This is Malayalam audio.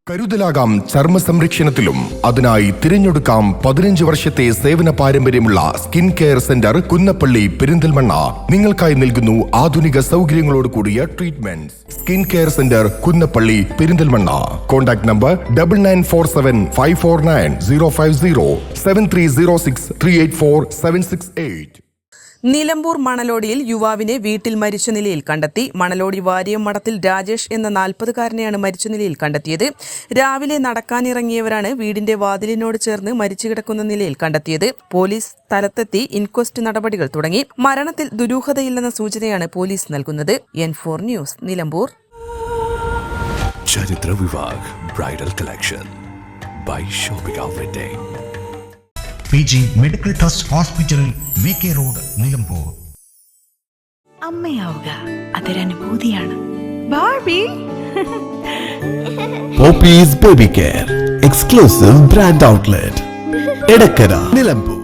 കരുതലാകാം ചർമ്മ സംരക്ഷണത്തിലും. അതിനായി തിരഞ്ഞെടുക്കാം 15 വർഷത്തെ സേവന പാരമ്പര്യമുള്ള skin care centre Kunnappally Perinthalmanna. നിങ്ങൾക്കായി നൽകുന്നു ആധുനിക സൗകര്യങ്ങളോട് കൂടിയ treatment. Skin care centre Kunnappally Perinthalmanna. Contact number 9947549050 7306384768. Nilambur മണലോടിയിൽ യുവാവിനെ വീട്ടിൽ മരിച്ച നിലയിൽ കണ്ടെത്തി. മണലോടി വാരിയം മഠത്തിൽ രാജേഷ് എന്ന 40-കാരനെയാണ് മരിച്ച നിലയിൽ കണ്ടെത്തിയത്. രാവിലെ നടക്കാനിറങ്ങിയവരാണ് വീടിന്റെ വാതിലിനോട് ചേർന്ന് മരിച്ചു കിടക്കുന്ന നിലയിൽ കണ്ടെത്തിയത്. പോലീസ് സ്ഥലത്തെത്തി ഇൻക്വസ്റ്റ് നടപടികൾ തുടങ്ങി. മരണത്തിൽ ദുരൂഹതയില്ലെന്ന സൂചനയാണ് പോലീസ് നൽകുന്നത്. N4 news, Nilambur. Charithra Vivah bridal collection by shopping outlet. PG medical trust hospital, VK road, Nilambur. അമ്മയാവുക അതൊരനുഭൂതിയാണ്. Barbie Poppies baby care exclusive brand outlet, Edakkara, Nilambur.